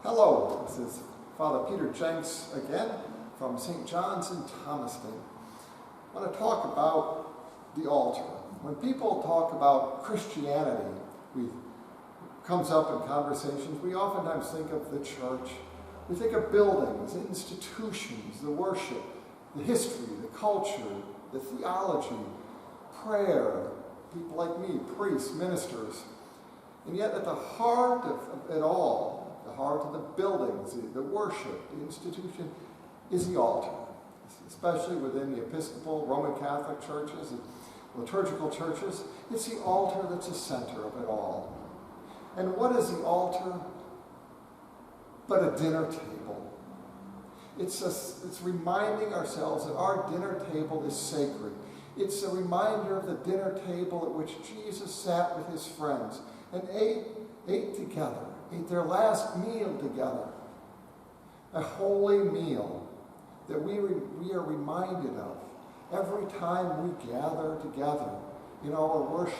Hello, this is Father Peter Jenks again from St. John's in Thomaston. I want to talk about the altar. When people talk about Christianity, comes up in conversations, we oftentimes think of the church. We think of buildings, institutions, the worship, the history, the culture, the theology, prayer, people like me, priests, ministers. And yet at the heart of it all, the heart of the buildings, the worship, the institution, is the altar. Especially within the Episcopal, Roman Catholic churches, and liturgical churches, it's the altar that's the center of it all. And what is the altar but a dinner table? It's reminding ourselves that our dinner table is sacred. It's a reminder of the dinner table at which Jesus sat with his friends and ate together, ate their last meal together. A holy meal that we are reminded of every time we gather together in our worship.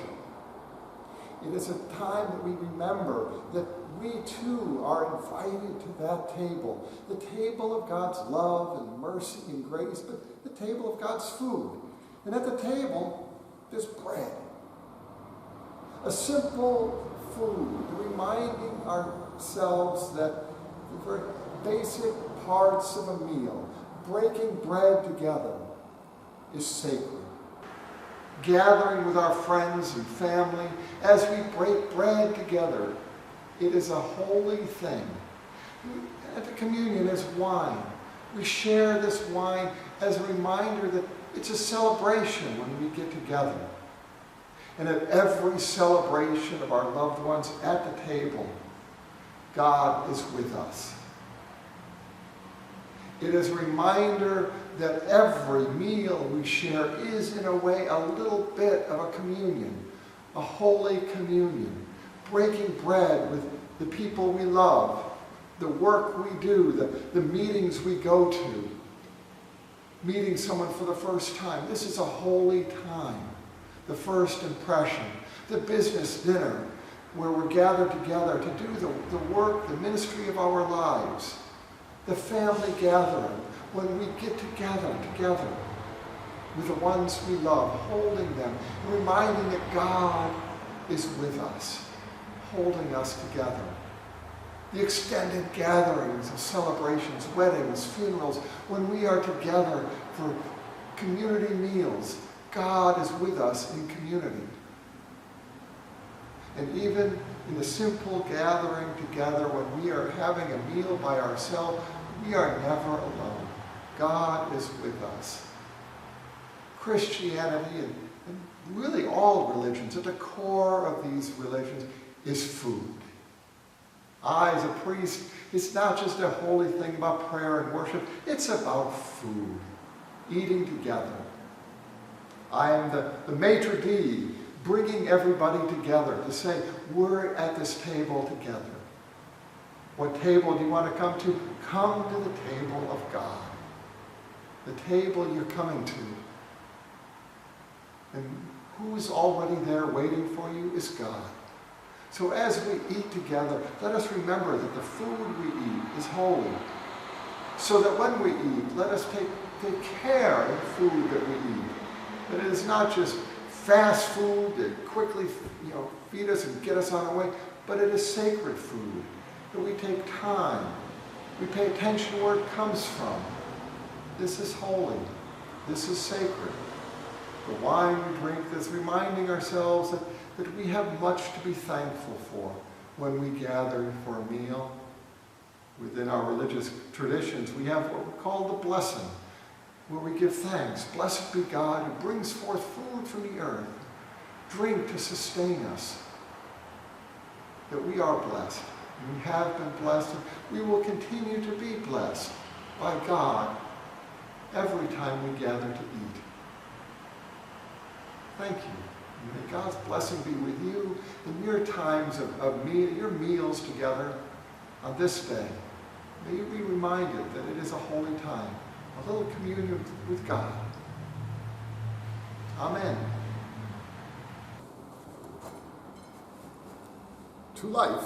It is a time that we remember that we too are invited to that table, the table of God's love and mercy and grace, but the table of God's food. And at the table, there's bread. A simple food, reminding ourselves that the very basic parts of a meal, breaking bread together, is sacred. Gathering with our friends and family as we break bread together, it is a holy thing. At the communion is wine. We share this wine as a reminder that it's a celebration when we get together. And at every celebration of our loved ones at the table, God is with us. It is a reminder that every meal we share is, in a way, a little bit of a communion, a holy communion, breaking bread with the people we love, the work we do, the meetings we go to, meeting someone for the first time. This is a holy time, the first impression, the business dinner, where we're gathered together to do the work, the ministry of our lives. The family gathering, when we get together with the ones we love, holding them, and reminding that God is with us, holding us together. The extended gatherings of celebrations, weddings, funerals, when we are together for community meals, God is with us in community. And even in the simple gathering together when we are having a meal by ourselves, we are never alone. God is with us. Christianity and really all religions, at the core of these religions, is food. As a priest, it's not just a holy thing about prayer and worship, it's about food, eating together. I am the maitre d', bringing everybody together to say, we're at this table together. What table do you want to come to? Come to the table of God. The table you're coming to. And who's already there waiting for you is God. So as we eat together, let us remember that the food we eat is holy. So that when we eat, let us take care of the food that we eat. That it is not just fast food that quickly feed us and get us on our way, but it is sacred food. That we take time. We pay attention to where it comes from. This is holy. This is sacred. The wine we drink is reminding ourselves that we have much to be thankful for when we gather for a meal. Within our religious traditions, we have what we call the blessing, where we give thanks. Blessed be God who brings forth food from the earth, drink to sustain us. That we are blessed. We have been blessed, and we will continue to be blessed by God every time we gather to eat. Thank you. May God's blessing be with you in your times your meals together on this day. May you be reminded that it is a holy time, a little communion with God. Amen. To life.